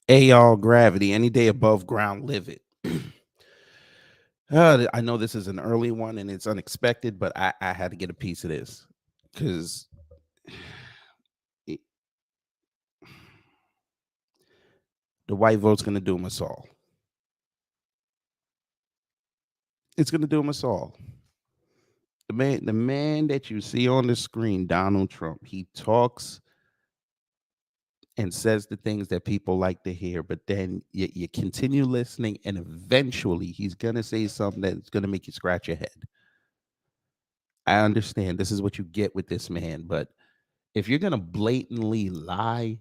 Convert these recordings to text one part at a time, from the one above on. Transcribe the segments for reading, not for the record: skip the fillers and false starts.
Y'all, gravity, any day above ground, live it. I know this is an early one and it's unexpected, but I had to get a piece of this because the white vote's going to do us all. It's going to do us all. The man that you see on the screen, Donald Trump, he talks and says the things that people like to hear, but then you continue listening, and eventually he's going to say something that's going to make you scratch your head. I understand this is what you get with this man, but if you're going to blatantly lie,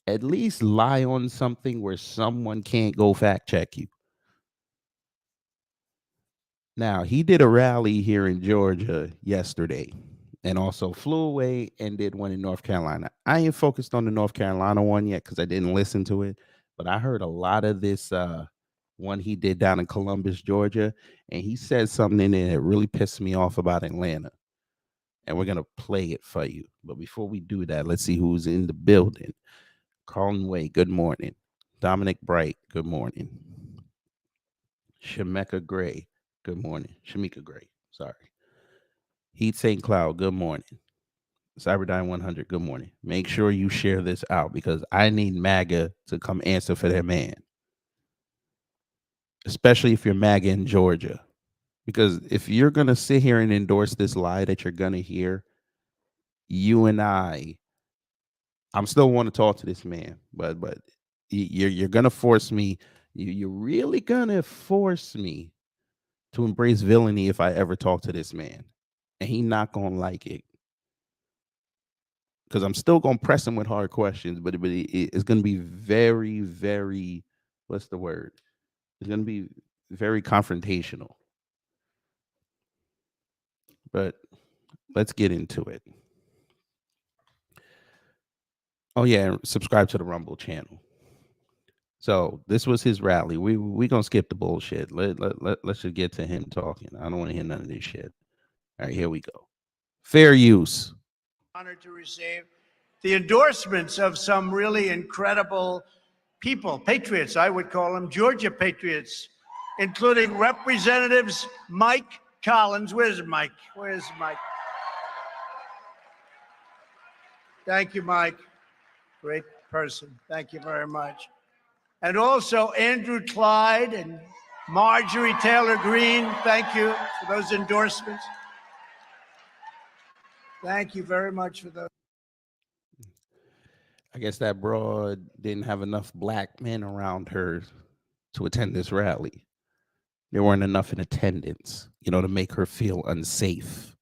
at least lie on something where someone can't go fact check you. Now, he did a rally here in Georgia yesterday and also flew away and did one in North Carolina. I ain't focused on the North Carolina one yet because I didn't listen to it, but I heard a lot of this one he did down in Columbus, Georgia, and he said something in there that really pissed me off about Atlanta. And we're going to play it for you. But before we do that, let's see who's in the building. Carlin Way, good morning. Dominic Bright, good morning. Shemeka Gray, good morning. Shamika Gray, sorry. Heat St. Cloud, good morning. Cyberdyne 100, good morning. Make sure you share this out because I need MAGA to come answer for their man, especially if you're MAGA in Georgia. Because if you're going to sit here and endorse this lie that you're going to hear, you and I'm still want to talk to this man, but you're going to force me. You're really going to force me to embrace villainy if I ever talk to this man, and he not going to like it. Because I'm still gonna press him with hard questions, but it's gonna be very, very, what's the word? It's gonna be very confrontational. But let's get into it. Oh yeah, subscribe to the Rumble channel. So this was his rally. We gonna skip the bullshit. Let's just get to him talking. I don't want to hear none of this shit. All right, here we go. Fair use. Honored to receive the endorsements of some really incredible people, patriots, I would call them, Georgia patriots, including Representatives Mike Collins. Where's Mike? Where's Mike? Thank you, Mike. Great person. Thank you very much. And also Andrew Clyde and Marjorie Taylor Greene. Thank you for those endorsements. Thank you very much for those. I guess that broad didn't have enough black men around her to attend this rally. There weren't enough in attendance, to make her feel unsafe.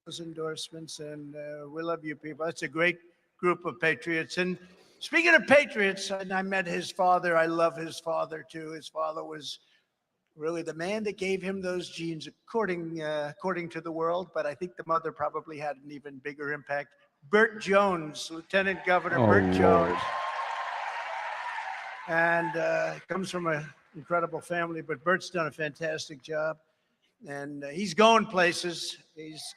Those endorsements, and we love you people. That's a great group of patriots. And speaking of patriots, and I met his father. I love his father too. His father was really the man that gave him those genes, according to the world. But I think the mother probably had an even bigger impact. Burt Jones, Lieutenant Governor Burt Jones, and comes from an incredible family. But Burt's done a fantastic job, and he's going places.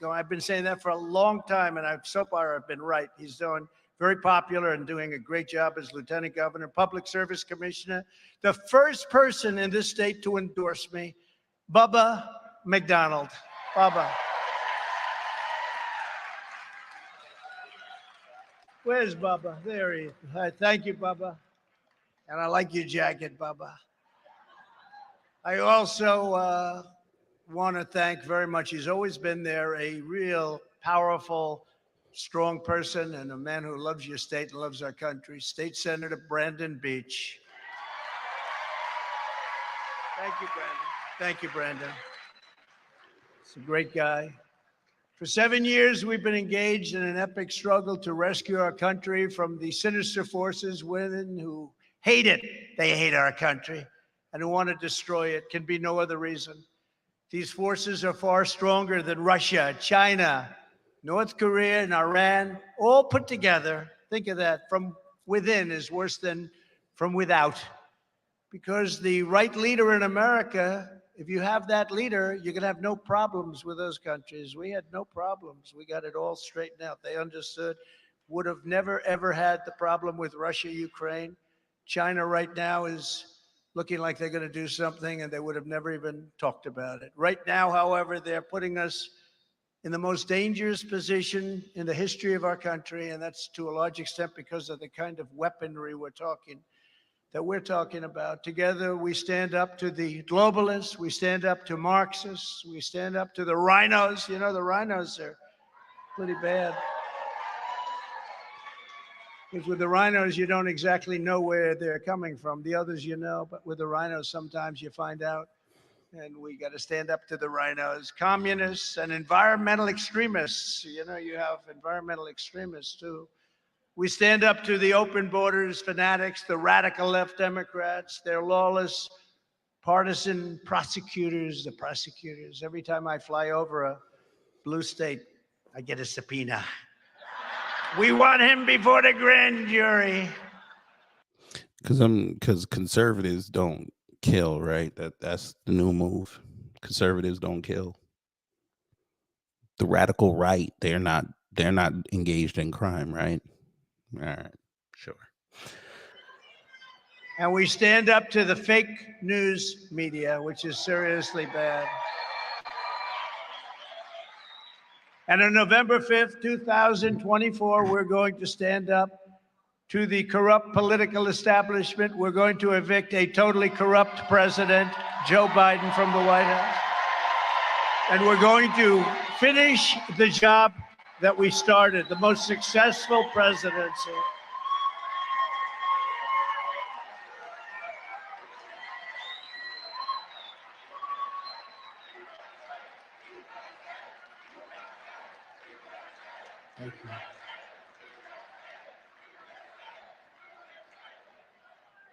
I've been saying that for a long time, and so far I've been right. He's doing very popular and doing a great job as Lieutenant Governor, Public Service Commissioner. The first person in this state to endorse me, Bubba McDonald. Bubba. Where's Bubba? There he is. Hi, thank you, Bubba. And I like your jacket, Bubba. I also want to thank very much. He's always been there, a real powerful, strong person and a man who loves your state and loves our country. State Senator Brandon Beach. Thank you, Brandon. Thank you, Brandon. He's a great guy. For 7 years, we've been engaged in an epic struggle to rescue our country from the sinister forces within who hate it. They hate our country and who want to destroy it. Can be no other reason. These forces are far stronger than Russia, China, North Korea, and Iran, all put together. Think of that. From within is worse than from without. Because the right leader in America, if you have that leader, you're going to have no problems with those countries. We had no problems. We got it all straightened out. They understood would have never, ever had the problem with Russia, Ukraine. China right now is looking like they're going to do something, and they would have never even talked about it. Right now, however, they're putting us in the most dangerous position in the history of our country, and that's to a large extent because of the kind of weaponry we're talking about. Together, we stand up to the globalists, we stand up to Marxists, we stand up to the rhinos. You know, the rhinos are pretty bad. Because with the rhinos, you don't exactly know where they're coming from. The others you know, but with the rhinos, sometimes you find out. And we got to stand up to the rhinos, communists, and environmental extremists. You know, you have environmental extremists too. We stand up to the open borders fanatics, the radical left Democrats, their lawless partisan prosecutors, the prosecutors. Every time I fly over a blue state, I get a subpoena. We want him before the grand jury. Because conservatives don't kill, right? That's the new move. Conservatives don't kill. The radical right, they're not engaged in crime, right? All right, sure. And we stand up to the fake news media, which is seriously bad. And on November 5th, 2024, we're going to stand up to the corrupt political establishment. We're going to evict a totally corrupt president, Joe Biden, from the White House. And we're going to finish the job that we started, the most successful presidency. Thank you.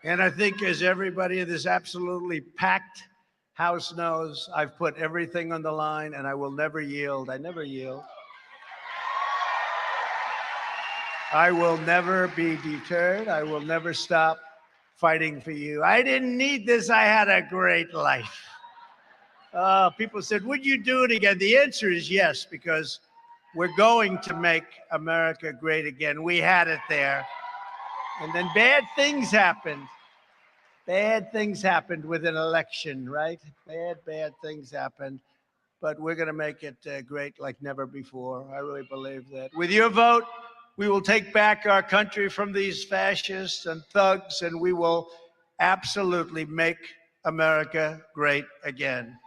And I think, as everybody in this absolutely packed House knows, I've put everything on the line, and I will never yield. I never yield. I will never be deterred. I will never stop fighting for you. I didn't need this. I had a great life. People said, would you do it again? The answer is yes, because we're going to make America great again. We had it there. And then bad things happened. Bad things happened with an election, right? Bad things happened. But we're going to make it great like never before. I really believe that. With your vote, we will take back our country from these fascists and thugs, and we will absolutely make America great again.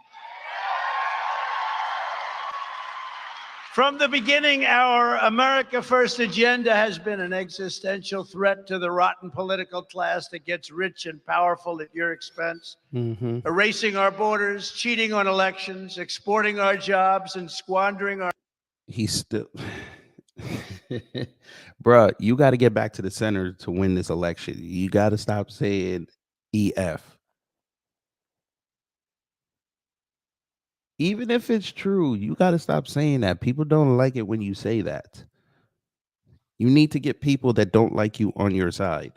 From the beginning, our America First agenda has been an existential threat to the rotten political class that gets rich and powerful at your expense, erasing our borders, cheating on elections, exporting our jobs, and squandering our... He's still, bruh, you got to get back to the center to win this election. You got to stop saying EF. Even if it's true, you got to stop saying that. People don't like it when you say that. You need to get people that don't like you on your side.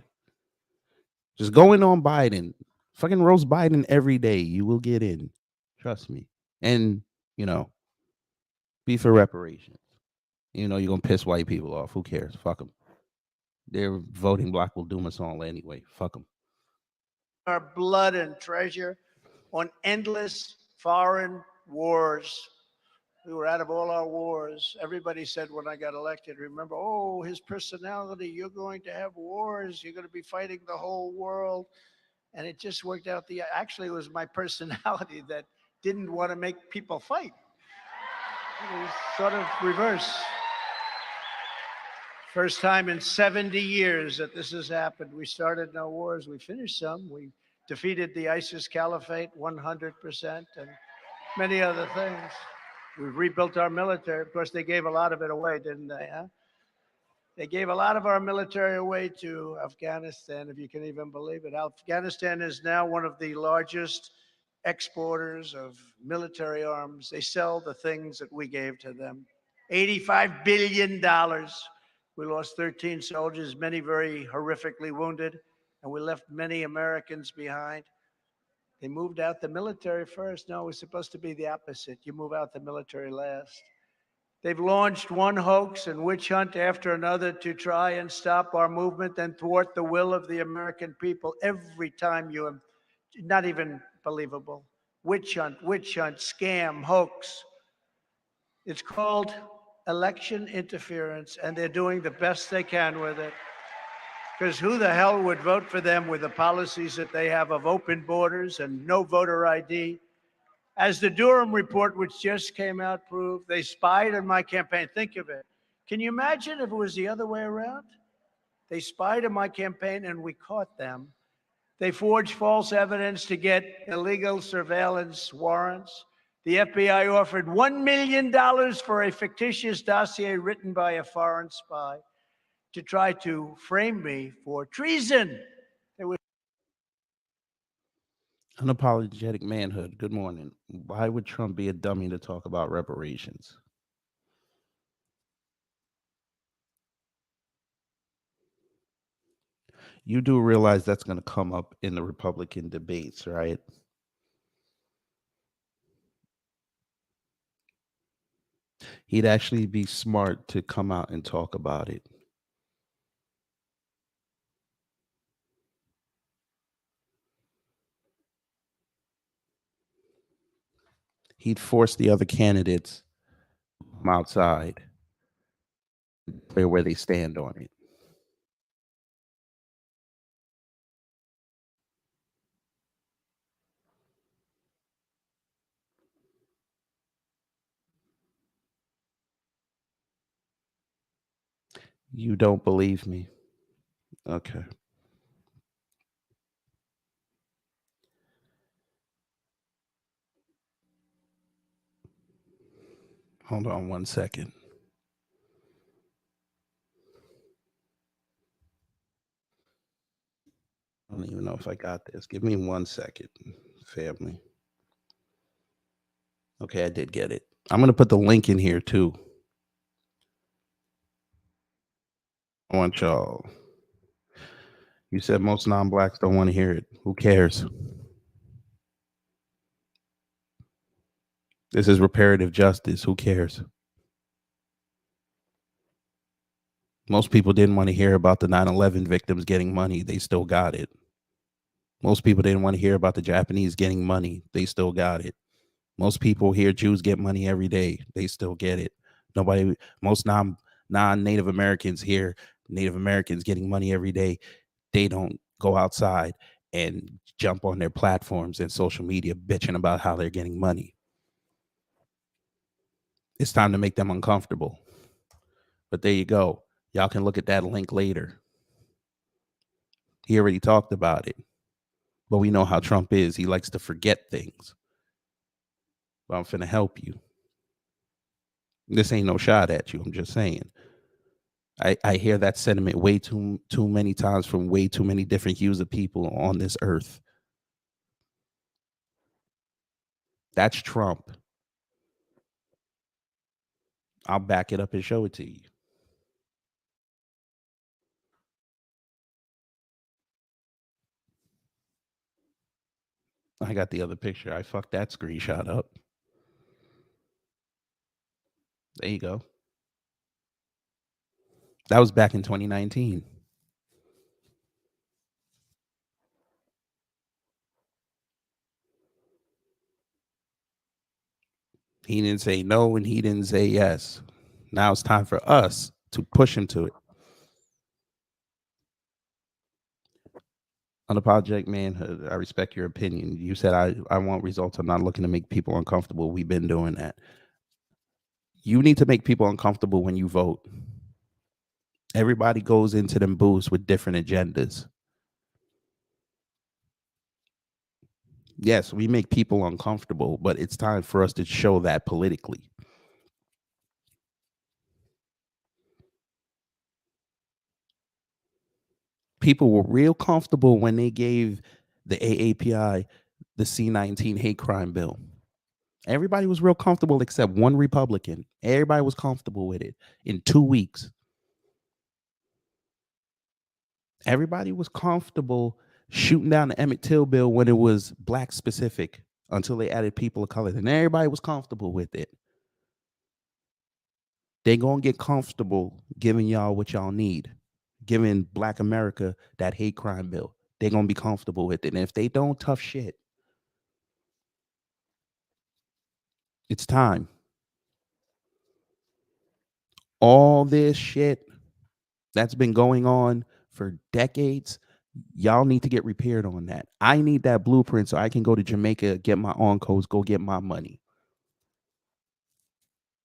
Just going on Biden, fucking roast Biden every day. You will get in. Trust me. And, you know, be for reparations. You know, you're going to piss white people off. Who cares? Fuck them. Their voting block will doom us all anyway. Fuck them. our blood and treasure on endless foreign wars. We were out of all our wars. Everybody said when I got elected, remember, oh, his personality, you're going to have wars. You're going to be fighting the whole world. And it just worked out. Actually, it was my personality that didn't want to make people fight. It was sort of reverse. First time in 70 years that this has happened. We started no wars. We finished some. We defeated the ISIS caliphate 100% and many other things. We've rebuilt our military. Of course, they gave a lot of it away, didn't they? Huh? They gave a lot of our military away to Afghanistan, if you can even believe it. Afghanistan is now one of the largest exporters of military arms. They sell the things that we gave to them. $85 billion. We lost 13 soldiers, many very horrifically wounded, and we left many Americans behind. They moved out the military first. No, it was supposed to be the opposite. You move out the military last. They've launched one hoax and witch hunt after another to try and stop our movement and thwart the will of the American people. Every time not even believable. Witch hunt, scam, hoax. It's called election interference, and they're doing the best they can with it. Because who the hell would vote for them with the policies that they have of open borders and no voter ID? As the Durham report, which just came out, proved, they spied on my campaign. Think of it. Can you imagine if it was the other way around? They spied on my campaign and we caught them. They forged false evidence to get illegal surveillance warrants. The FBI offered $1 million for a fictitious dossier written by a foreign spy to try to frame me for treason. There was Unapologetic manhood. Good morning. Why would Trump be a dummy to talk about reparations? You do realize that's going to come up in the Republican debates, right? He'd actually be smart to come out and talk about it. He'd force the other candidates from outside where they stand on it. You don't believe me? Okay. Hold on one second. I don't even know if I got this. Give me 1 second, family. Okay, I did get it. I'm going to put the link in here too. I want y'all. You said most non-blacks don't want to hear it. Who cares? This is reparative justice. Who cares? Most people didn't want to hear about the 9/11 victims getting money. They still got it. Most people didn't want to hear about the Japanese getting money. They still got it. Most people hear Jews get money every day. They still get it. Most non-Native Americans hear Native Americans getting money every day. They don't go outside and jump on their platforms and social media bitching about how they're getting money. It's time to make them uncomfortable. But there you go. Y'all can look at that link later. He already talked about it. But we know how Trump is. He likes to forget things. But I'm finna help you. This ain't no shot at you. I'm just saying. I hear that sentiment way too many times from way too many different hues of people on this earth. That's Trump. I'll back it up and show it to you. I got the other picture. I fucked that screenshot up. There you go. That was back in 2019. He didn't say no and he didn't say yes. Now it's time for us to push him to it. Unapologetic manhood. I respect your opinion. You said I want results. I'm not looking to make people uncomfortable. We've been doing that. You need to make people uncomfortable when you vote. Everybody goes into them booths with different agendas. Yes, we make people uncomfortable, but it's time for us to show that politically. People were real comfortable when they gave the AAPI the C-19 hate crime bill. Everybody was real comfortable except one Republican. Everybody was comfortable with it in 2 weeks. Everybody was comfortable shooting down the Emmett Till bill when it was black specific until they added people of color. And everybody was comfortable with it. They gonna get comfortable giving y'all what y'all need, giving Black America that hate crime bill. They gonna be comfortable with it, and if they don't, tough shit. It's time. All this shit that's been going on for decades, y'all need to get repaired on that. I need that blueprint so I can go to Jamaica, get my on codes, go get my money.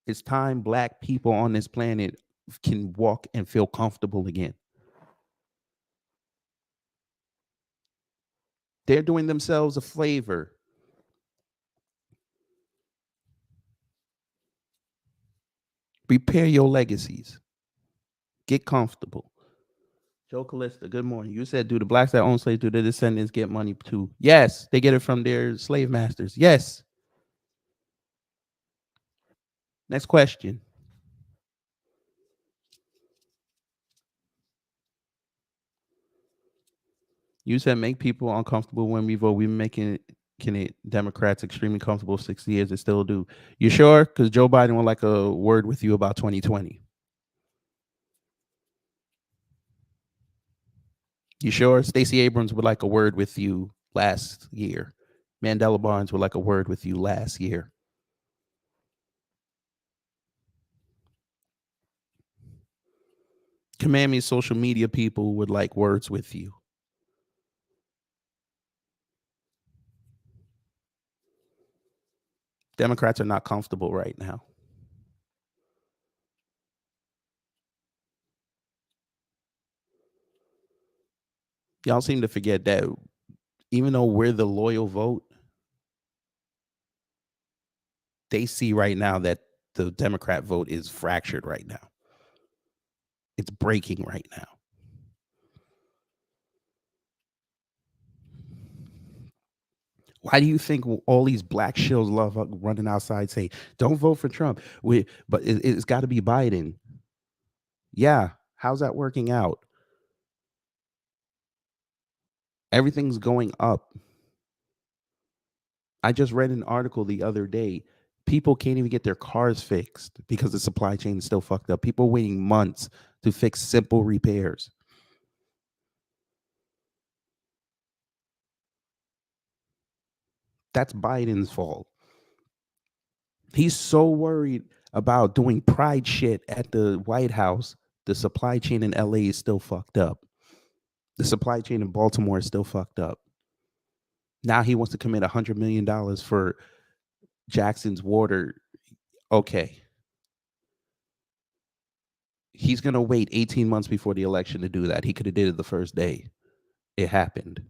It's time Black people on this planet can walk and feel comfortable again. They're doing themselves a favor. Repair your legacies. Get comfortable. Joe Callista, good morning. You said, do the blacks that own slaves, do their descendants get money too? Yes, they get it from their slave masters. Yes. Next question. You said make people uncomfortable when we vote. We've been making it, can it Democrats extremely comfortable 60 years. They still do. You sure? Because Joe Biden would like a word with you about 2020. You sure? Stacey Abrams would like a word with you last year. Mandela Barnes would like a word with you last year. Command me social media people would like words with you. Democrats are not comfortable right now. Y'all seem to forget that even though we're the loyal vote, they see right now that the Democrat vote is fractured right now. It's breaking right now. Why do you think all these black shills love running outside saying, don't vote for Trump? But it's got to be Biden. Yeah. How's that working out? Everything's going up. I just read an article the other day. People can't even get their cars fixed because the supply chain is still fucked up. People waiting months to fix simple repairs. That's Biden's fault. He's so worried about doing pride shit at the White House. The supply chain in LA is still fucked up. The supply chain in Baltimore is still fucked up. Now he wants to commit $100 million for Jackson's water. Okay. He's going to wait 18 months before the election to do that. He could have did it the first day. It happened.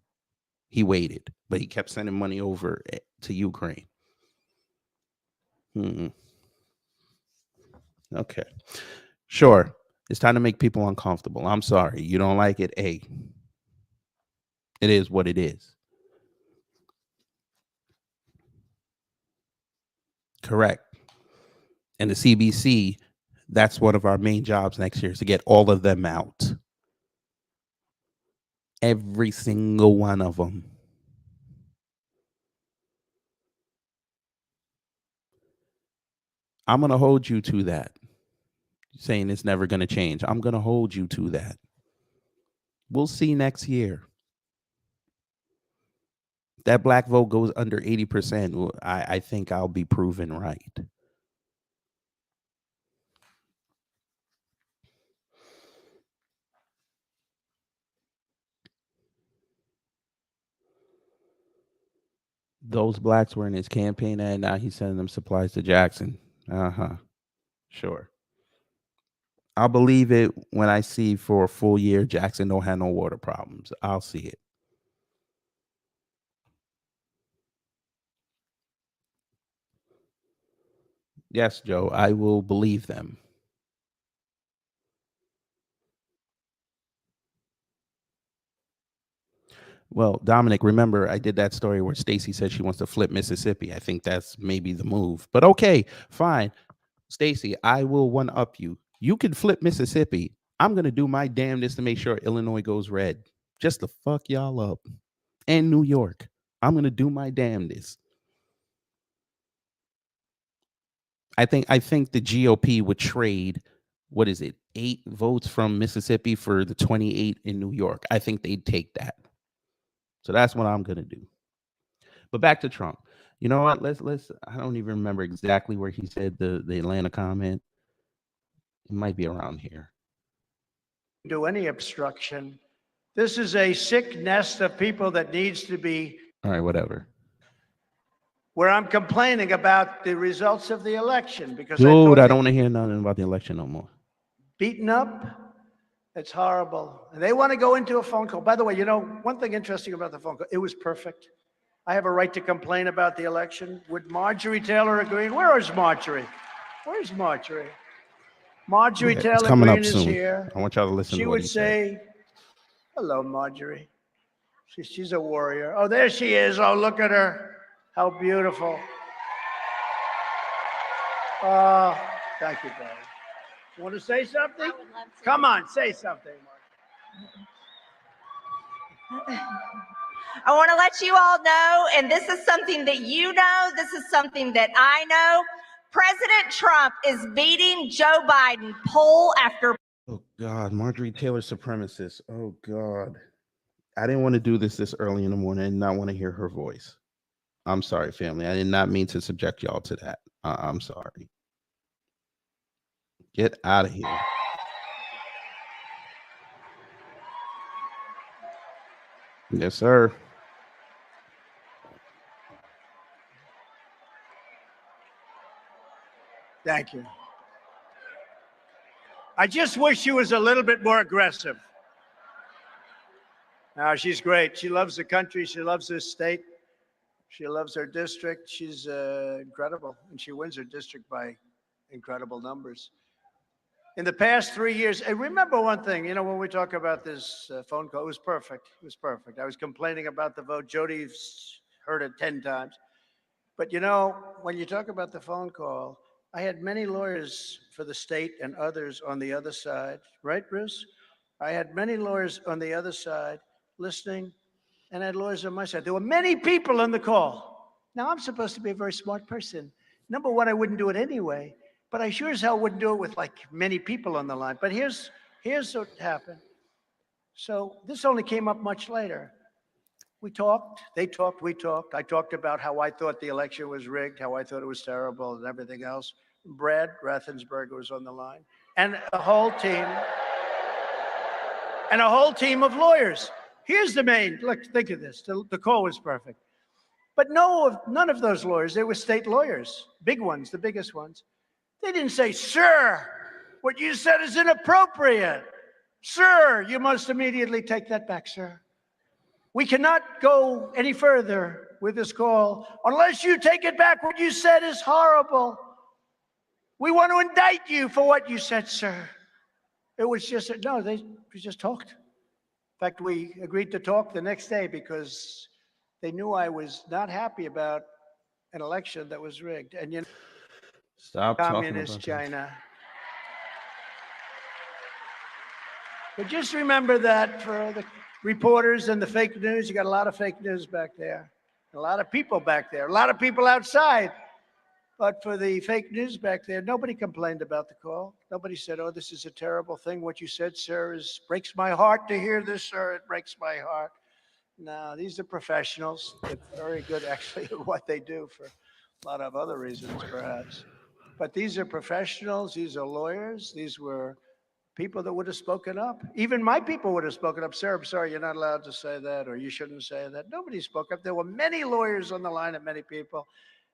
He waited, but he kept sending money over to Ukraine. Okay. Sure. It's time to make people uncomfortable. I'm sorry. You don't like it? Hey, it is what it is. Correct. And the CBC, that's one of our main jobs next year is to get all of them out. Every single one of them. I'm going to hold you to that. Saying it's never going to change. I'm going to hold you to that. We'll see next year. That black vote goes under 80%. I think I'll be proven right. Those blacks were in his campaign ad. Now he's sending them supplies to Jackson. Sure. I'll believe it when I see for a full year Jackson don't have no water problems. I'll see it. Yes, Joe, I will believe them. Well, Dominic, remember I did that story where Stacy said she wants to flip Mississippi. I think that's maybe the move. But okay, fine. Stacy, I will one up you. You can flip Mississippi. I'm going to do my damnedest to make sure Illinois goes red. Just to fuck y'all up. And New York. I'm going to do my damnedest. I think the GOP would trade, what is it, 8 votes from Mississippi for the 28 in New York. I think they'd take that. So that's what I'm gonna do. But back to Trump. You know what? Let's. I don't even remember exactly where he said the Atlanta comment. It might be around here. Do any obstruction. This is a sick nest of people that needs to be. All right, whatever. Where I'm complaining about the results of the election because Dude, I don't want to hear nothing about the election no more. Beaten up. It's horrible. And they want to go into a phone call. By the way, you know, one thing interesting about the phone call, it was perfect. I have a right to complain about the election. Would Marjorie Taylor agree? Where is Marjorie? Where's Marjorie? Marjorie Taylor Greene is here. I want y'all to listen to what he said. She would say, hello, Marjorie. She's a warrior. Oh, there she is. Oh, look at her. How beautiful. Thank you, Barry. You want to say something? I would love to. Come on, say something, Mark. I want to let you all know, and this is something that you know, this is something that I know. President Trump is beating Joe Biden poll after. Oh, God, Marjorie Taylor supremacist. Oh, God. I didn't want to do this early in the morning and not want to hear her voice. I'm sorry, family. I did not mean to subject y'all to that. I'm sorry. Get out of here. Yes, sir. Thank you. I just wish she was a little bit more aggressive. No, she's great. She loves the country. She loves this state. She loves her district. She's incredible. And she wins her district by incredible numbers. In the past 3 years, and remember one thing, you know, when we talk about this phone call, it was perfect. It was perfect. I was complaining about the vote. Jody's heard it 10 times. But, you know, when you talk about the phone call, I had many lawyers for the state and others on the other side. Right, Bruce? I had many lawyers on the other side listening, and I had lawyers on my side. There were many people on the call. Now, I'm supposed to be a very smart person. Number one, I wouldn't do it anyway. But I sure as hell wouldn't do it with like many people on the line. But here's what happened. So this only came up much later. We talked, they talked, we talked. I talked about how I thought the election was rigged, how I thought it was terrible and everything else. Brad Raffensperger was on the line and a whole team of lawyers. Here's the main, look, think of this. The call was perfect. But none of those lawyers, they were state lawyers, big ones, the biggest ones. They didn't say, sir, what you said is inappropriate. Sir, you must immediately take that back, sir. We cannot go any further with this call unless you take it back. What you said is horrible. We want to indict you for what you said, sir. It was just, no, we just talked. In fact, we agreed to talk the next day because they knew I was not happy about an election that was rigged. And you know, stop communist China. But just remember that for the reporters and the fake news, you got a lot of fake news back there, a lot of people back there, a lot of people outside. But for the fake news back there, nobody complained about the call. Nobody said, oh, this is a terrible thing. What you said, sir, breaks my heart to hear this, sir. It breaks my heart. No, these are professionals. They're very good, actually, at what they do for a lot of other reasons, perhaps. But these are professionals. These are lawyers. These were people that would have spoken up. Even my people would have spoken up. Sir, I'm sorry, you're not allowed to say that, or you shouldn't say that. Nobody spoke up. There were many lawyers on the line and many people.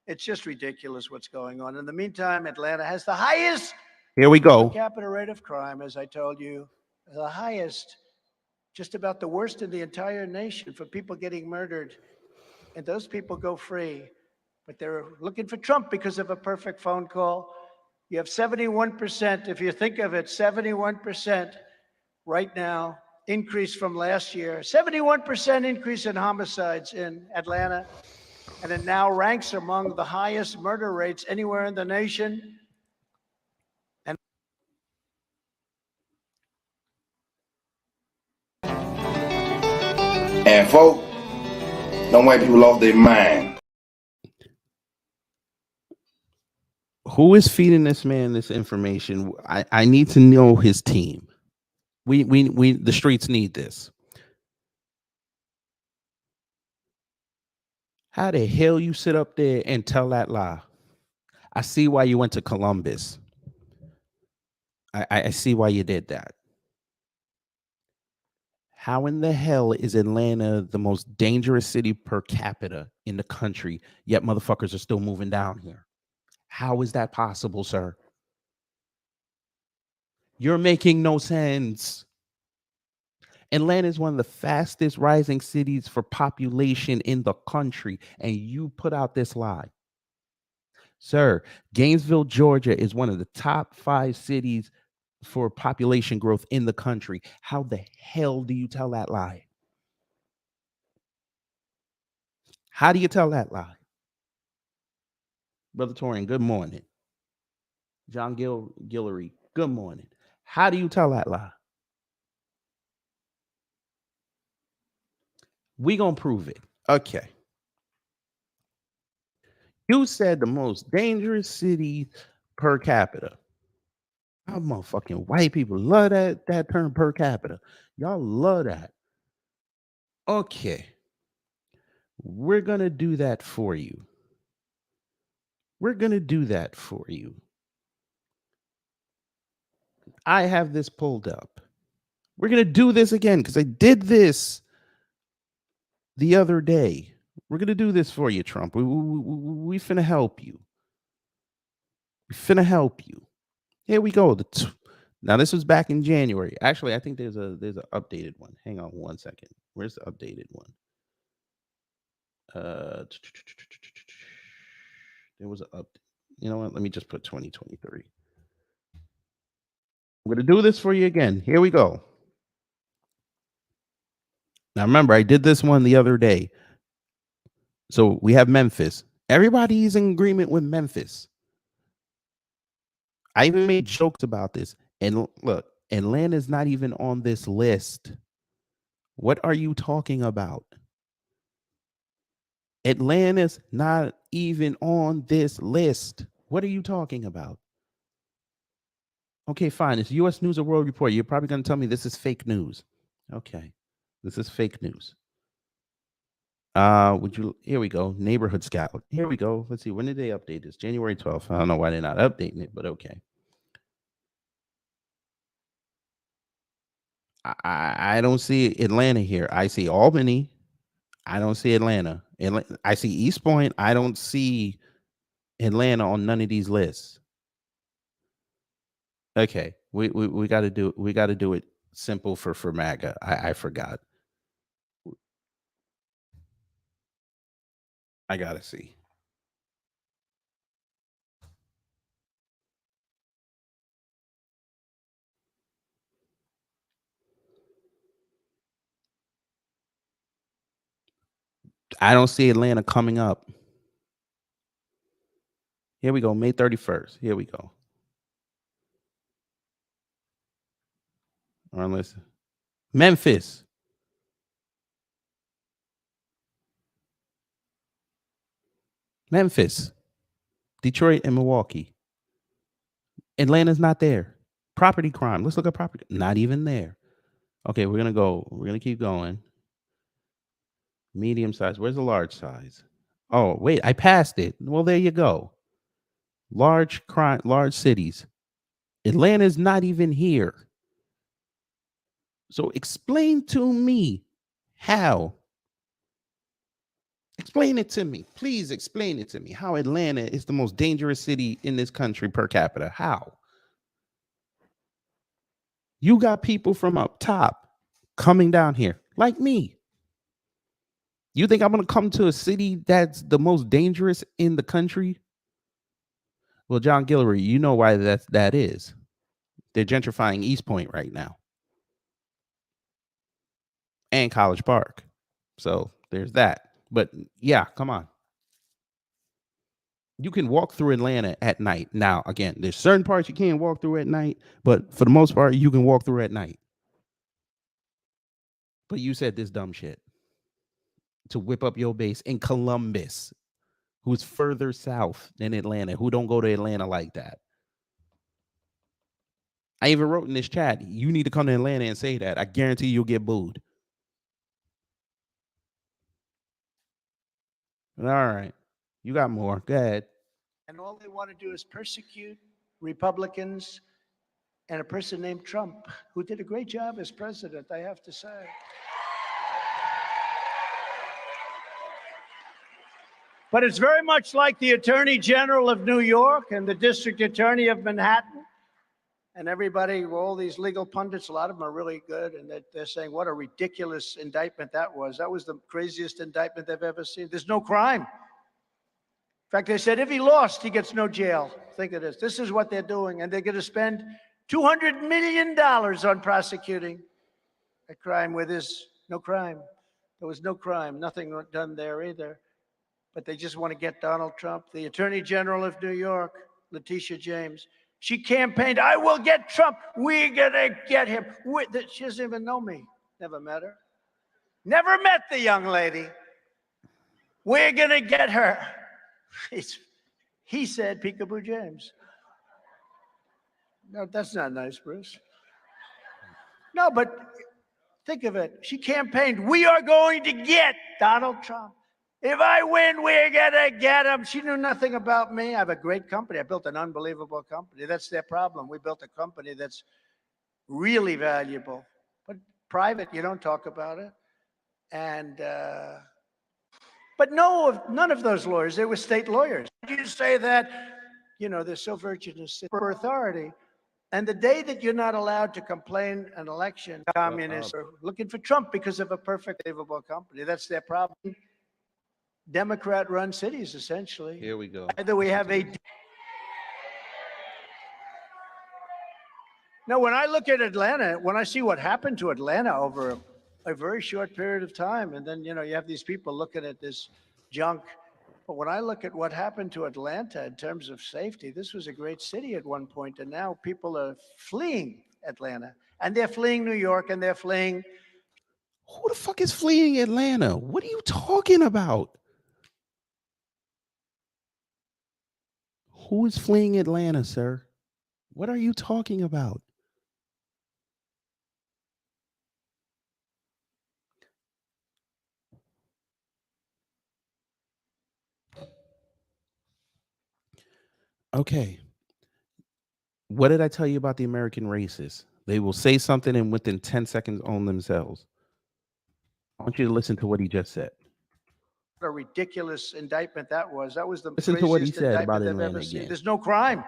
It's just ridiculous what's going on. In the meantime, Atlanta has the highest here we go per capita rate of crime, as I told you, the highest, just about the worst in the entire nation for people getting murdered. And those people go free. But they're looking for Trump because of a perfect phone call. You have 71%, if you think of it, 71% right now, increase from last year. 71% increase in homicides in Atlanta. And it now ranks among the highest murder rates anywhere in the nation. And folks, them white people lost their mind. Who is feeding this man this information? I need to know his team. We the streets need this. How the hell you sit up there and tell that lie? I see why you went to Columbus. I see why you did that. How in the hell is Atlanta the most dangerous city per capita in the country, yet motherfuckers are still moving down here? How is that possible, sir? You're making no sense. Atlanta is one of the fastest rising cities for population in the country, and you put out this lie. Sir, Gainesville, Georgia is one of the top 5 cities for population growth in the country. How the hell do you tell that lie? How do you tell that lie? Brother Torian, good morning. John Guillory, good morning. How do you tell that lie? We gonna prove it. Okay. You said the most dangerous city per capita. How motherfucking white people love that term per capita. Y'all love that. Okay. We're gonna do that for you. We're gonna do that for you. I have this pulled up. We're gonna do this again because I did this the other day. We're gonna do this for you, Trump. We finna help you. We finna help you. Here we go. Now this was back in January. Actually, I think there's an updated one. Hang on one second. Where's the updated one? There was an up. You know what? Let me just put 2023. I'm gonna do this for you again. Here we go. Now remember, I did this one the other day. So we have Memphis. Everybody's in agreement with Memphis. I even made jokes about this. And look, Atlanta's not even on this list. What are you talking about? Atlanta's not even on this list. What are you talking about? Okay, fine. It's U.S. News or World Report. You're probably going to tell me this is fake news. Okay, this is fake news. Here we go. Neighborhood Scout. Here we go. Let's see. When did they update this? January 12th. I don't know why they're not updating it, but okay. I don't see Atlanta here. I see Albany. I don't see Atlanta. I see East Point. I don't see Atlanta on none of these lists. Okay, we got to do it simple for MAGA. I forgot. I gotta see. I don't see Atlanta coming up. Here we go, May 31st. Here we go. Or unless Memphis. Memphis, Detroit, and Milwaukee. Atlanta's not there. Property crime. Let's look at property. Not even there. Okay, we're gonna keep going. Medium size. Where's the large size? Oh, wait, I passed it. Well, there you go. Large crime, large cities. Atlanta's not even here. So explain to me how. Explain it to me. Please explain it to me. How Atlanta is the most dangerous city in this country per capita. How? You got people from up top coming down here, like me. You think I'm going to come to a city that's the most dangerous in the country? Well, John Guillory, you know why that is. They're gentrifying East Point right now. And College Park. So there's that. But yeah, come on. You can walk through Atlanta at night. Now, again, there's certain parts you can't walk through at night, but for the most part, you can walk through at night. But you said this dumb shit to whip up your base in Columbus. who's further south than Atlanta, who don't go to Atlanta like that. I even wrote in this chat, you need to come to Atlanta and say that. I guarantee you'll get booed. All right. You got more. Go ahead. And all they want to do is persecute Republicans and a person named Trump, who did a great job as president, I have to say. But it's very much like the Attorney General of New York and the District Attorney of Manhattan. And everybody, all these legal pundits, a lot of them are really good. And they're saying, what a ridiculous indictment that was. That was the craziest indictment they've ever seen. There's no crime. In fact, they said if he lost, he gets no jail. Think of this. This is what they're doing. And they're going to spend $200 million on prosecuting a crime where there's no crime. There was no crime, nothing done there either. But they just want to get Donald Trump. The Attorney General of New York, Letitia James, she campaigned, I will get Trump. We're going to get him. She doesn't even know me. Never met her. Never met the young lady. We're going to get her. He said, Peekaboo James. No, that's not nice, Bruce. No, but think of it. She campaigned, we are going to get Donald Trump. If I win, we're going to get him. She knew nothing about me. I have a great company. I built an unbelievable company. That's their problem. We built a company that's really valuable, but private, you don't talk about it. And, but no, none of those lawyers, they were state lawyers. You say that, you know, they're so virtuous for authority. And the day that you're not allowed to complain an election, communists are looking for Trump because of a perfect, believable company. That's their problem. Democrat-run cities, essentially. Here we go. Either we have a... Now, when I look at Atlanta, when I see what happened to Atlanta over a very short period of time, and then, you know, you have these people looking at this junk. But when I look at what happened to Atlanta in terms of safety, this was a great city at one point, and now people are fleeing Atlanta. And they're fleeing New York, and they're fleeing... Who the fuck is fleeing Atlanta? What are you talking about? Who is fleeing Atlanta, sir? What are you talking about? Okay. What did I tell you about the American racists? They will say something and within 10 seconds own themselves. I want you to listen to what he just said. What a ridiculous indictment that was. That was the Listen to what he craziest said about indictment they've Atlanta ever seen. again. There's no crime. In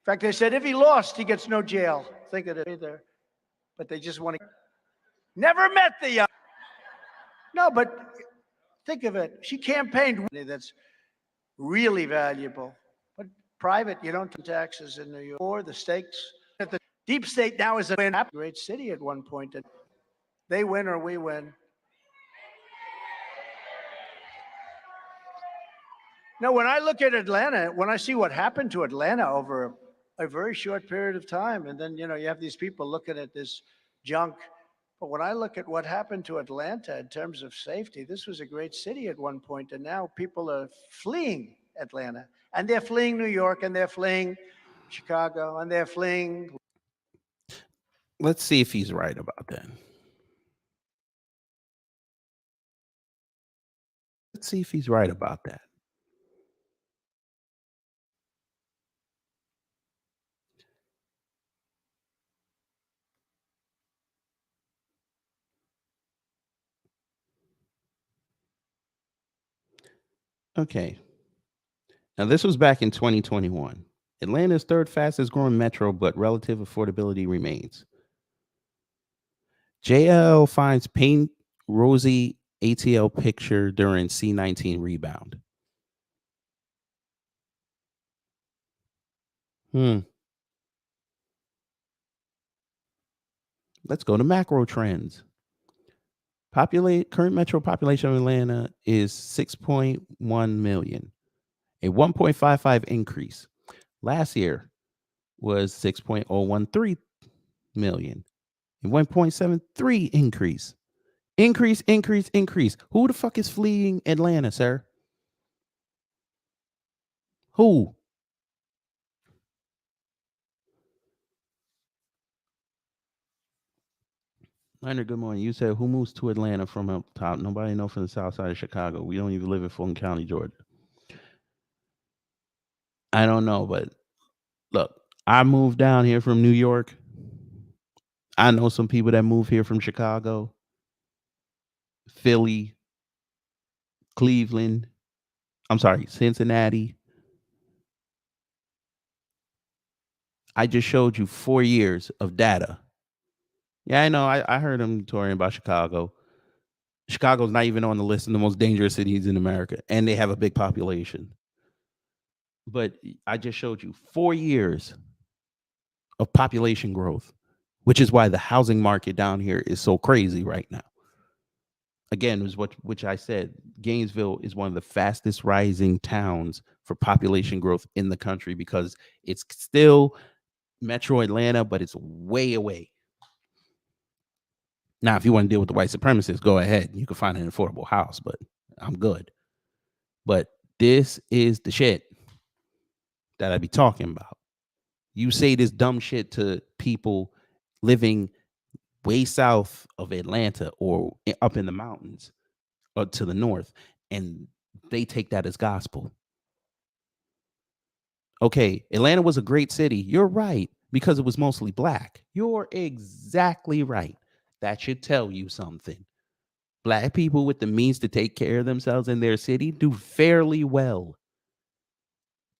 fact, they said if he lost, he gets no jail. Think of it either. But they just want to... Never met the young... No, but think of it. She campaigned... That's really valuable. But private, you don't pay taxes in New York. Or the stakes. The deep state now is a great city at one point. And they win or we win. Now, when I look at Atlanta, when I see what happened to Atlanta over a very short period of time, and then, you know, you have these people looking at this junk. But when I look at what happened to Atlanta in terms of safety, this was a great city at one point, and now people are fleeing Atlanta. And they're fleeing New York, and they're fleeing Chicago, and they're fleeing... Let's see if he's right about that. Let's see if he's right about that. Okay. Now, this was back in 2021. Atlanta's third fastest growing metro, but relative affordability remains. JL finds paint rosy ATL picture during C19 rebound. Let's go to macro trends. Current metro population of Atlanta is 6.1 million, a 1.55 increase. Last year was 6.013 million, a 1.73 increase. Increase. Who the fuck is fleeing Atlanta, sir? Who? Leonard, good morning. You said who moves to Atlanta from up top? Nobody know from the south side of Chicago. We don't even live in Fulton County, Georgia. I don't know, but look, I moved down here from New York. I know some people that moved here from Chicago, Philly, Cleveland. I'm sorry, Cincinnati. I just showed you 4 years of data. Yeah, I know. I heard him touring about Chicago. Chicago's not even on the list of the most dangerous cities in America, and they have a big population. But I just showed you 4 years of population growth, which is why the housing market down here is so crazy right now. Again, was what which I said. Gainesville is one of the fastest rising towns for population growth in the country because it's still Metro Atlanta, but it's way away. Now, if you want to deal with the white supremacists, go ahead. You can find an affordable house, but I'm good. But this is the shit that I be talking about. You say this dumb shit to people living way south of Atlanta or up in the mountains or to the north, and they take that as gospel. Okay, Atlanta was a great city. You're right, because it was mostly black. You're exactly right. That should tell you something. Black people with the means to take care of themselves in their city do fairly well.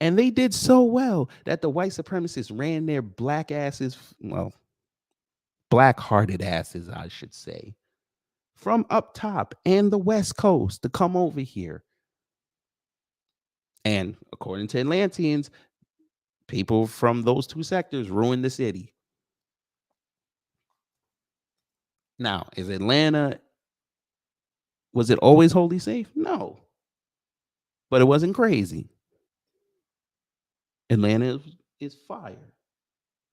And they did so well that the white supremacists ran their black asses, well, black hearted asses, I should say, from up top and the West Coast to come over here. And according to Atlanteans, people from those two sectors ruined the city. Now, is Atlanta, was it always wholly safe? No, but it wasn't crazy. Atlanta is fire.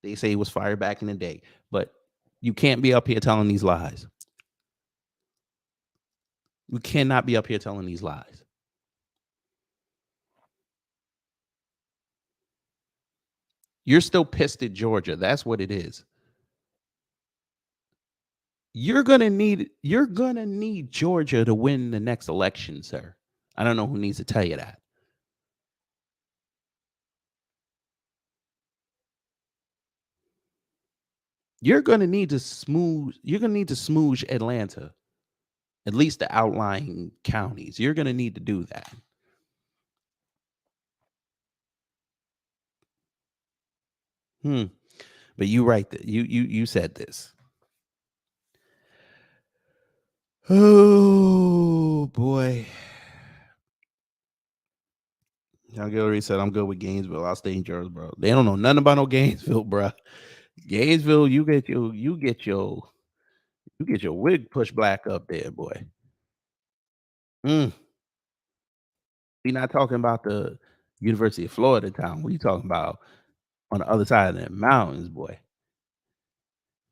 They say it was fire back in the day, but you can't be up here telling these lies. You cannot be up here telling these lies. You're still pissed at Georgia. That's what it is. You're gonna need Georgia to win the next election, sir. I don't know who needs to tell you that. You're gonna need to smooge Atlanta, at least the outlying counties. You're gonna need to do that. Hmm. But you right. You said this. Oh boy. Young Hillary said, "I'm good with Gainesville. I'll stay in Jersey, bro. They don't know nothing about no Gainesville, bro. Gainesville, you get your wig pushed black up there, boy. Mm. We not talking about the University of Florida town. We talking about on the other side of the mountains, boy.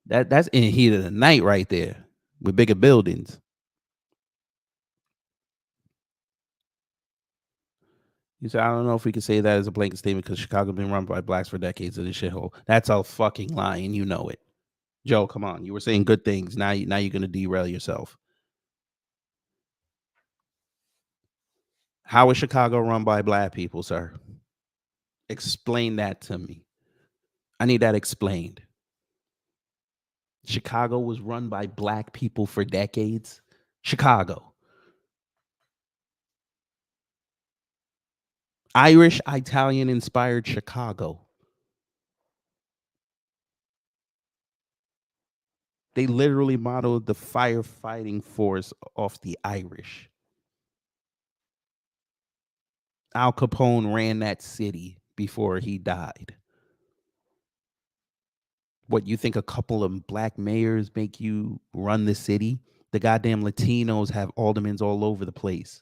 That's in the heat of the night right there with bigger buildings. You said, I don't know if we can say that as a blanket statement because Chicago been run by blacks for decades of this shithole. That's all fucking lying. You know it. Joe, come on. You were saying good things. Now you're gonna derail yourself. How is Chicago run by black people, sir? Explain that to me. I need that explained. Chicago was run by black people for decades. Chicago. Irish, Italian inspired Chicago. They literally modeled the firefighting force off the Irish. Al Capone ran that city before he died. What, you think a couple of black mayors make you run the city? The goddamn Latinos have aldermans all over the place.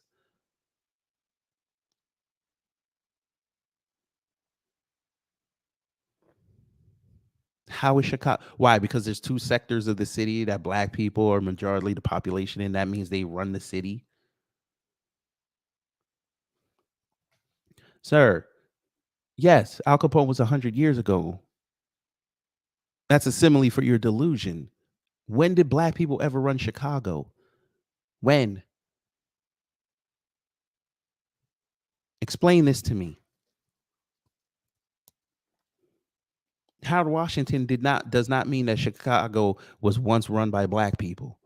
How is Chicago? Why? Because there's two sectors of the city that black people are majority the population in. That means they run the city. Sir, Yes, Al Capone was 100 years ago. That's a simile for your delusion. When did black people ever run Chicago? When? Explain this to me. Howard Washington does not mean that Chicago was once run by black people.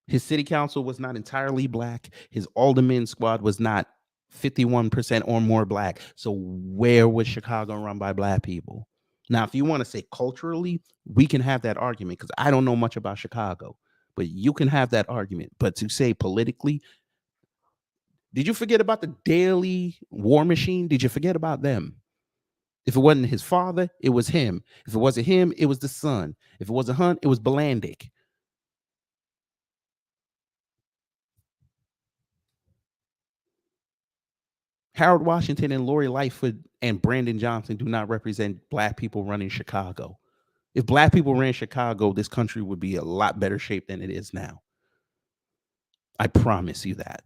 His city council was not entirely black. His alderman squad was not 51% or more black. So where was Chicago run by black people? Now, if you want to say culturally, we can have that argument because I don't know much about Chicago, but you can have that argument. But to say politically, did you forget about the Daily War Machine? Did you forget about them? If it wasn't his father, it was him. If it wasn't him, it was the son. If it wasn't Hunt, it was Belandic. Harold Washington and Lori Lightfoot and Brandon Johnson do not represent black people running Chicago. If black people ran Chicago, this country would be a lot better shape than it is now. I promise you that.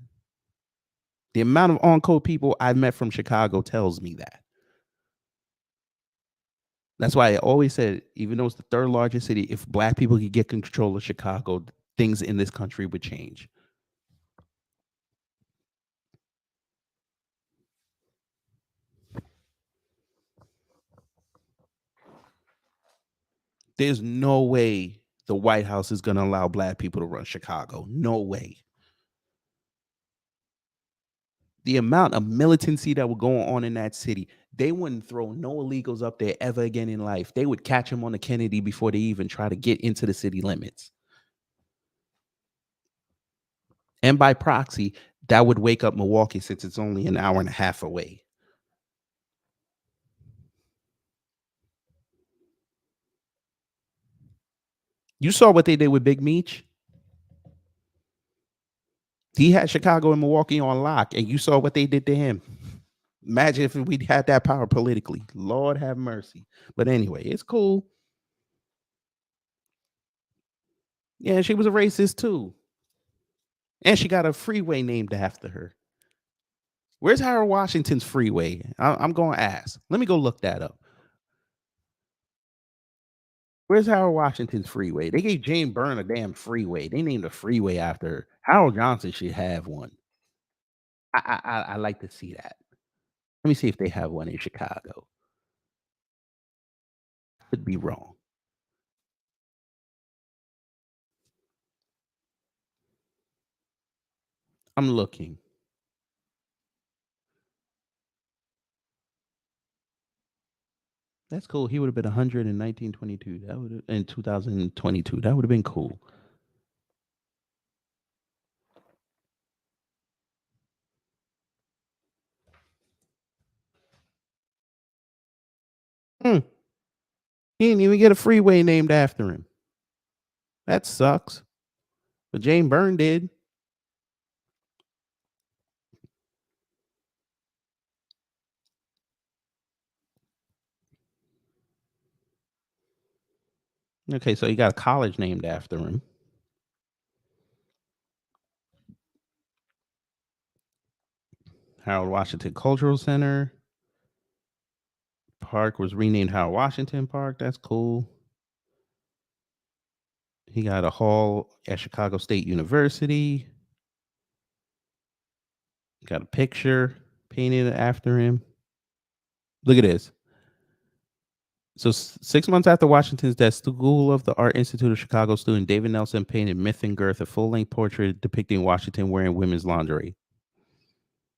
The amount of on-code people I've met from Chicago tells me that. That's why I always said, even though it's the third largest city, if black people could get control of Chicago, things in this country would change. There's no way the White House is going to allow black people to run Chicago. No way. The amount of militancy that would go on in that city, they wouldn't throw no illegals up there ever again in life. They would catch them on the Kennedy before they even try to get into the city limits. And by proxy, that would wake up Milwaukee since it's only an hour and a half away. You saw what they did with Big Meech. He had Chicago and Milwaukee on lock, and you saw what they did to him. Imagine if we'd had that power politically. Lord have mercy. But anyway, it's cool. Yeah, she was a racist too. And she got a freeway named after her. Where's Harold Washington's freeway? I'm going to ask. Let me go look that up. Where's Harold Washington's freeway? They gave Jane Byrne a damn freeway. They named a freeway after her. Harold Johnson should have one. I like to see that. Let me see if they have one in Chicago. Could be wrong. I'm looking. That's cool. He would have been 100 in 1922. That would in 2022. That would have been cool. Hmm. He didn't even get a freeway named after him. That sucks. But Jane Byrne did. Okay, so he got a college named after him. Harold Washington Cultural Center. Park was renamed Harold Washington Park. That's cool. He got a hall at Chicago State University. Got a picture painted after him. Look at this. So 6 months after Washington's death, School of the Art Institute of Chicago student David Nelson painted Myth and Girth, a full-length portrait depicting Washington wearing women's lingerie.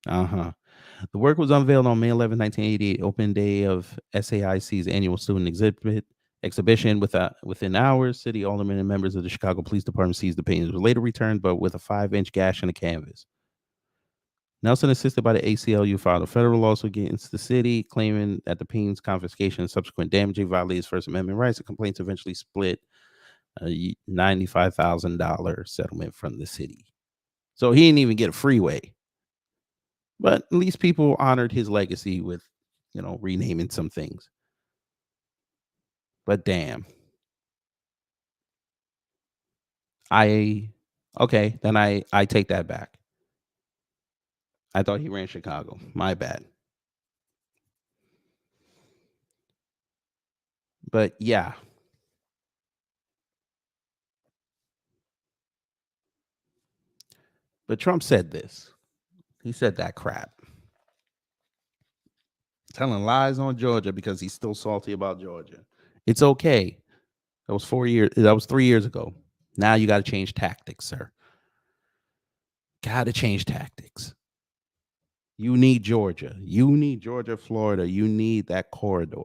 The work was unveiled on May 11, 1988, open day of SAIC's annual student exhibition. Within hours, city aldermen and members of the Chicago Police Department seized the paintings. It was later returned, but with a 5-inch gash in the canvas. Nelson, assisted by the ACLU, filed a federal lawsuit against the city, claiming that the paintings confiscation and subsequent damaging violated First Amendment rights. The complaints eventually split a $95,000 settlement from the city. So he didn't even get a freeway. But at least people honored his legacy with, renaming some things. But damn. Okay, then I take that back. I thought he ran Chicago. My bad. But yeah. But Trump said this. He said that crap. Telling lies on Georgia because he's still salty about Georgia. It's okay. That was 4 years. That was 3 years ago. Now you got to change tactics, sir. Got to change tactics. You need Georgia. You need Georgia, Florida. You need that corridor.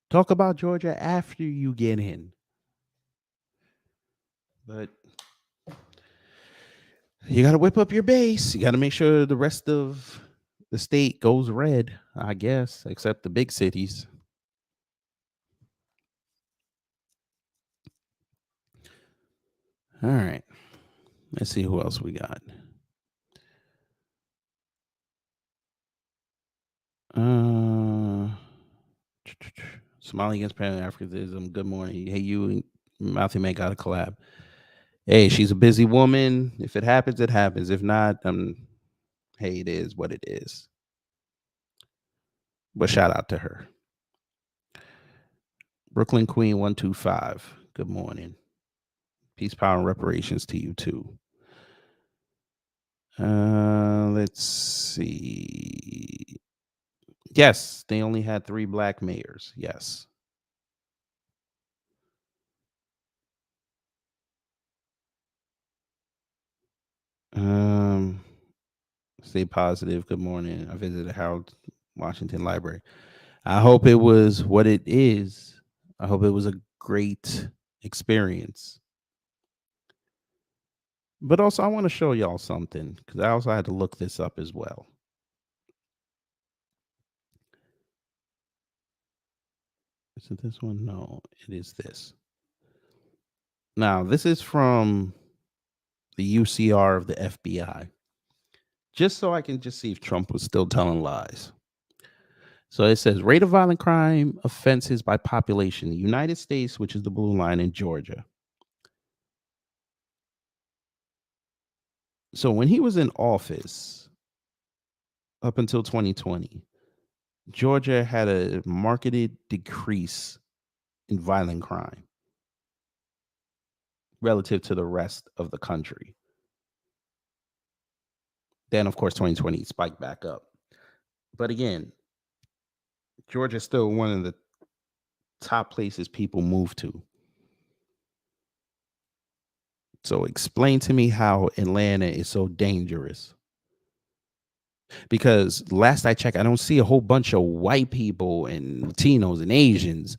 Talk about Georgia after you get in. But you got to whip up your base. You got to make sure the rest of the state goes red, I guess, except the big cities. All right. Let's see who else we got. Somali against Pan Africanism. Good morning. Hey, you and Matthew May got a collab. Hey, she's a busy woman. If it happens, it happens. If not, hey, it is what it is. But shout out to her. Brooklyn Queen 125. Good morning. Peace, power, and reparations to you too. Let's see. Yes, they only had 3 black mayors. Yes. Stay positive. Good morning. I visited Harold Washington Library. I hope it was what it is. I hope it was a great experience. But also, I want to show y'all something because I also had to look this up as well. Is it this one? No, it is this. Now, this is from the UCR of the FBI. Just so I can just see if Trump was still telling lies. So it says rate of violent crime offenses by population. The United States, which is the blue line, in Georgia. So when he was in office up until 2020, Georgia had a marked decrease in violent crime relative to the rest of the country. Then, of course, 2020 spiked back up. But again, Georgia is still one of the top places people move to. So explain to me how Atlanta is so dangerous. Because last I checked, I don't see a whole bunch of white people and Latinos and Asians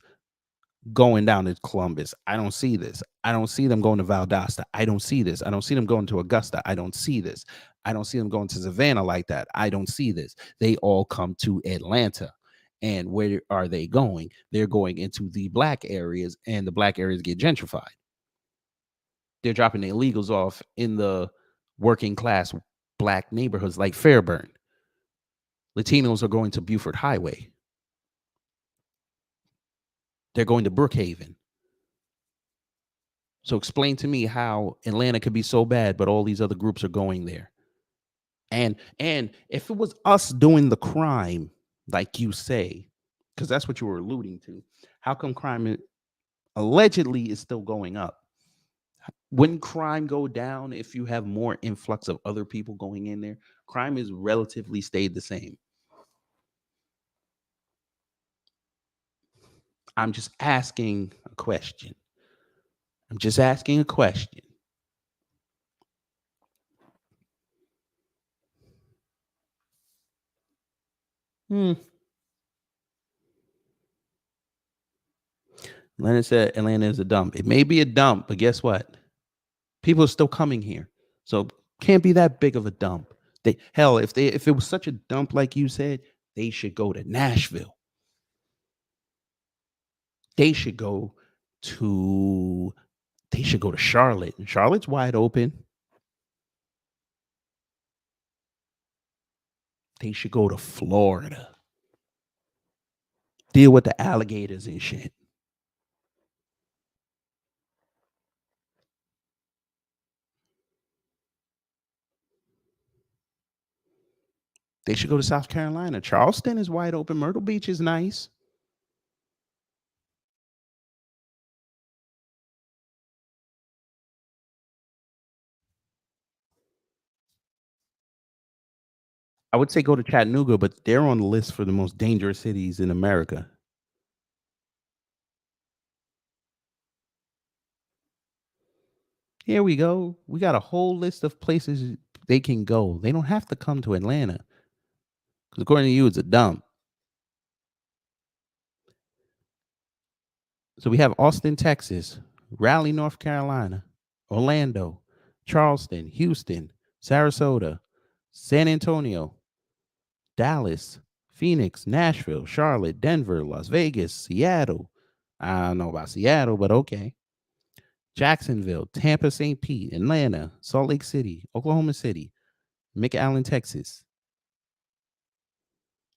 going down to Columbus. I don't see this. I don't see them going to Valdosta. I don't see this. I don't see them going to Augusta. I don't see this. I don't see them going to Savannah like that. I don't see this. They all come to Atlanta. And where are they going? They're going into the black areas, and the black areas get gentrified. They're dropping the illegals off in the working class black neighborhoods like Fairburn. Latinos are going to Buford Highway. They're going to Brookhaven. So explain to me how Atlanta could be so bad, but all these other groups are going there. And if it was us doing the crime, like you say, because that's what you were alluding to, how come crime allegedly is still going up? Wouldn't crime go down if you have more influx of other people going in there? Crime is relatively stayed the same. I'm just asking a question. I'm just asking a question. Atlanta said Atlanta is a dump. It may be a dump, but guess what? People are still coming here. So can't be that big of a dump. If it was such a dump like you said, they should go to Nashville. They should go to Charlotte. Charlotte's wide open. They should go to Florida. Deal with the alligators and shit. They should go to South Carolina. Charleston is wide open. Myrtle Beach is nice. I would say go to Chattanooga, but they're on the list for the most dangerous cities in America. Here we go. We got a whole list of places they can go. They don't have to come to Atlanta because, according to you, it's a dump. So we have Austin, Texas, Raleigh, North Carolina, Orlando, Charleston, Houston, Sarasota, San Antonio, Dallas, Phoenix, Nashville, Charlotte, Denver, Las Vegas, Seattle. I don't know about Seattle, but okay. Jacksonville, Tampa, St. Pete, Atlanta, Salt Lake City, Oklahoma City, McAllen, Texas,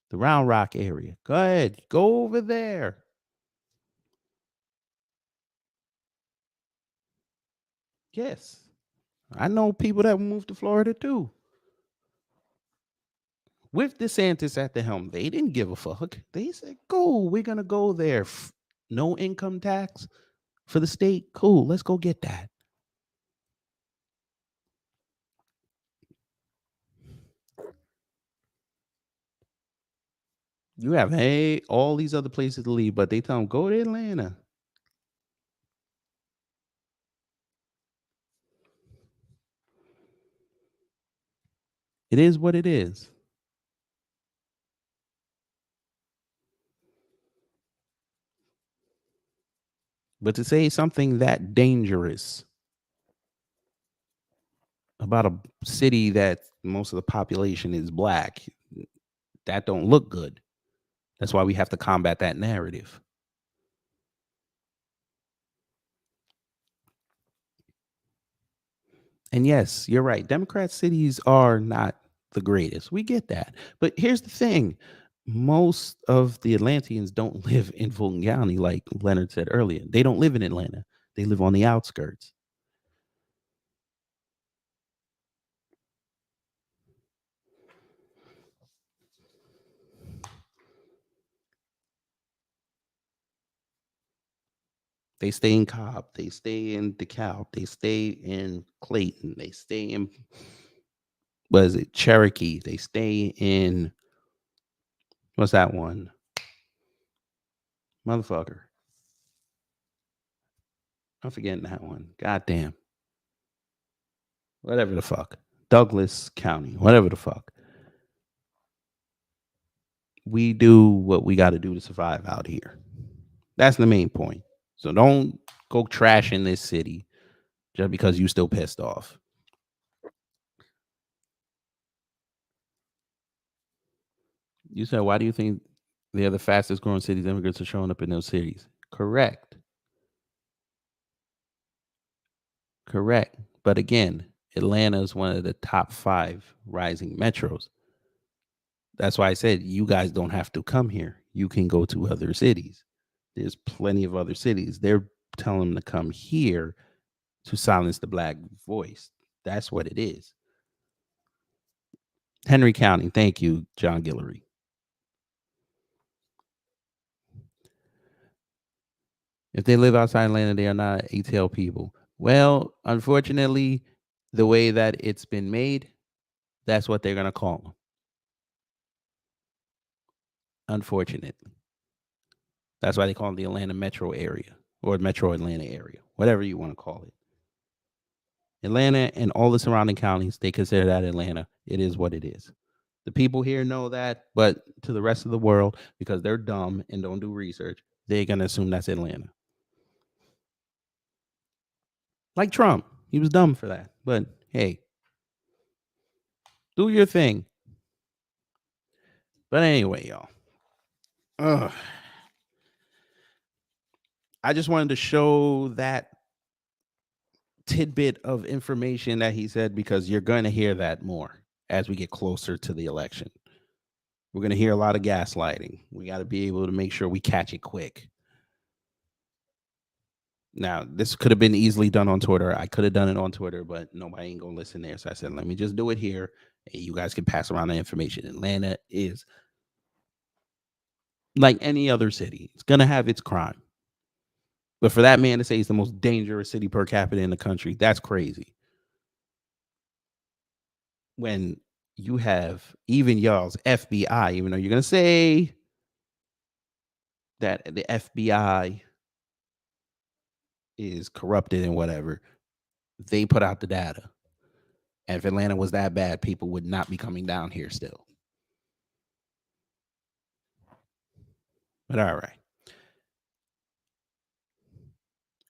the Round Rock area. Go ahead, go over there. Yes, I know people that moved to Florida too. With DeSantis at the helm, they didn't give a fuck. They said, "Go, we're gonna go there. No income tax for the state. Cool, let's go get that." You have all these other places to leave, but they tell them go to Atlanta. It is what it is. But to say something that dangerous about a city that most of the population is black, that don't look good. That's why we have to combat that narrative. And yes, you're right. Democrat cities are not the greatest. We get that. But here's the thing. Most of the Atlanteans don't live in Fulton County, like Leonard said earlier. They don't live in Atlanta. They live on the outskirts. They stay in Cobb. They stay in DeKalb. They stay in Clayton. They stay in, what is it, Cherokee. They stay in, what's that one? Motherfucker. I'm forgetting that one. Goddamn. Whatever the fuck. Douglas County. Whatever the fuck. We do what we got to do to survive out here. That's the main point. So don't go trashing this city just because you still pissed off. You said, why do you think they're the fastest growing cities? Immigrants are showing up in those cities. Correct. Correct. But again, Atlanta is one of the top 5 rising metros. That's why I said you guys don't have to come here. You can go to other cities. There's plenty of other cities. They're telling them to come here to silence the black voice. That's what it is. Henry County. Thank you, John Guillory. If they live outside Atlanta, they are not ATL people. Well, unfortunately, the way that it's been made, that's what they're going to call them. Unfortunately. That's why they call it the Atlanta metro area or metro Atlanta area, whatever you want to call it. Atlanta and all the surrounding counties, they consider that Atlanta. It is what it is. The people here know that, but to the rest of the world, because they're dumb and don't do research, they're going to assume that's Atlanta. Like Trump. He was dumb for that. But hey, do your thing. But anyway, y'all. I just wanted to show that tidbit of information that he said because you're going to hear that more as we get closer to the election. We're going to hear a lot of gaslighting. We got to be able to make sure we catch it quick. Now, this could have been easily done on Twitter. I could have done it on Twitter, but nobody ain't going to listen there. So I said, let me just do it here And you guys can pass around the information. Atlanta is like any other city. It's gonna have its crime. But for that man to say he's the most dangerous city per capita in the country, that's crazy. When you have even y'all's FBI, even though you're gonna say that the FBI is corrupted and whatever, they put out the data. And if Atlanta was that bad, people would not be coming down here still. But all right.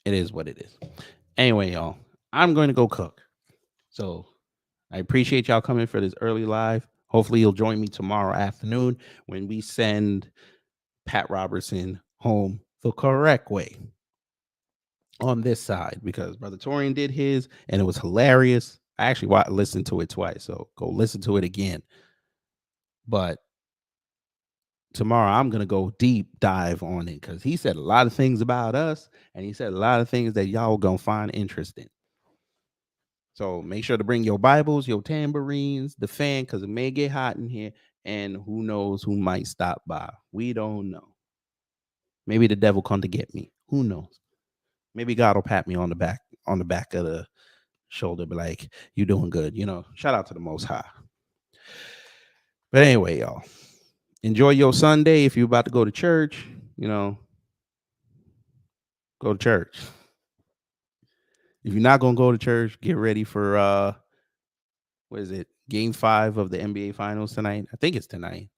It is what it is. Anyway, y'all, I'm going to go cook. So I appreciate y'all coming for this early live. Hopefully you'll join me tomorrow afternoon when we send Pat Robertson home the correct way on this side, because Brother Torian did his and it was hilarious. I actually listened to it twice, so go listen to it again. But tomorrow I'm going to go deep dive on it because he said a lot of things about us and he said a lot of things that y'all going to find interesting. So make sure to bring your Bibles, your tambourines, the fan, because it may get hot in here, and who knows who might stop by. We don't know. Maybe the devil come to get me. Who knows? Maybe God will pat me on the back of the shoulder, be like, "You doing good." You know, shout out to the Most High. But anyway, y'all, enjoy your Sunday. If you're about to go to church, you know, go to church. If you're not gonna go to church, get ready for what is it? Game 5 of the NBA Finals tonight. I think it's tonight.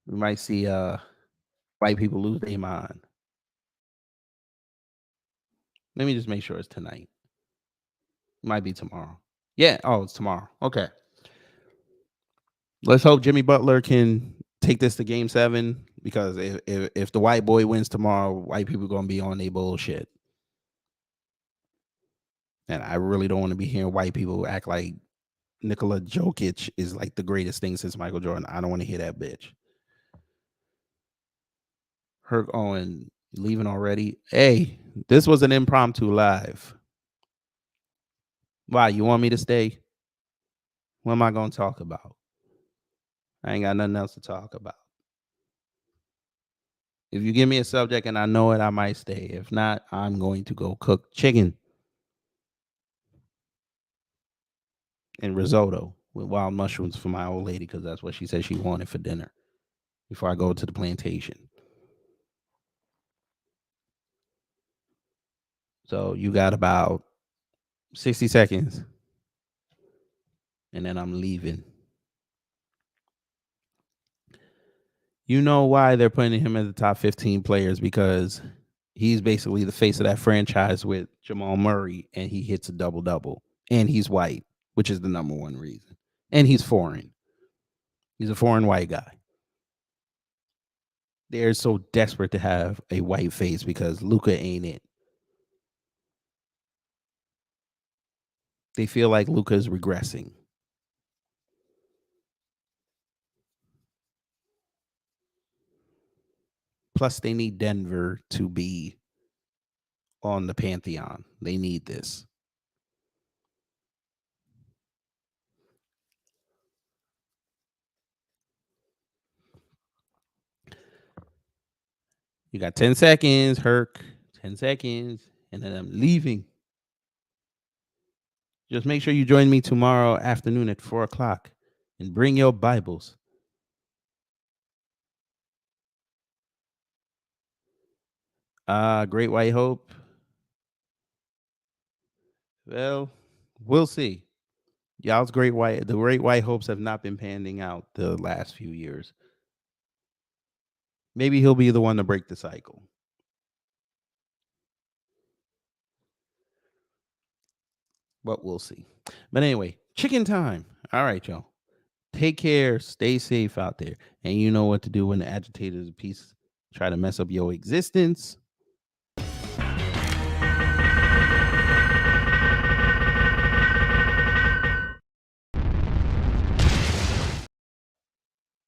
We might see white people lose their mind. Let me just make sure it's tonight. It might be tomorrow. Yeah. Oh, it's tomorrow. Okay. Let's hope Jimmy Butler can take this to game 7, because if the white boy wins tomorrow, white people are going to be on their bullshit. And I really don't want to be hearing white people act like Nikola Jokic is like the greatest thing since Michael Jordan. I don't want to hear that bitch. Herc Owen leaving already. Hey, this was an impromptu live. Why? You want me to stay? What am I going to talk about? I ain't got nothing else to talk about. If you give me a subject and I know it, I might stay. If not, I'm going to go cook chicken and risotto with wild mushrooms for my old lady, because that's what she said she wanted for dinner before I go to the plantation. So you got about 60 seconds, and then I'm leaving. You know why they're putting him in the top 15 players? Because he's basically the face of that franchise with Jamal Murray, and he hits a double-double, and he's white, which is the number one reason. And he's foreign. He's a foreign white guy. They're so desperate to have a white face because Luka ain't it. They feel like Luka is regressing. Plus, they need Denver to be on the Pantheon. They need this. You got 10 seconds, Herc. 10 seconds, and then I'm leaving. Just make sure you join me tomorrow afternoon at 4 o'clock and bring your Bibles. Great White Hope. Well, we'll see. Y'all's the Great White Hopes have not been panning out the last few years. Maybe he'll be the one to break the cycle. But we'll see. But anyway, chicken time. All right, y'all. Take care. Stay safe out there. And you know what to do when the agitators of peace try to mess up your existence.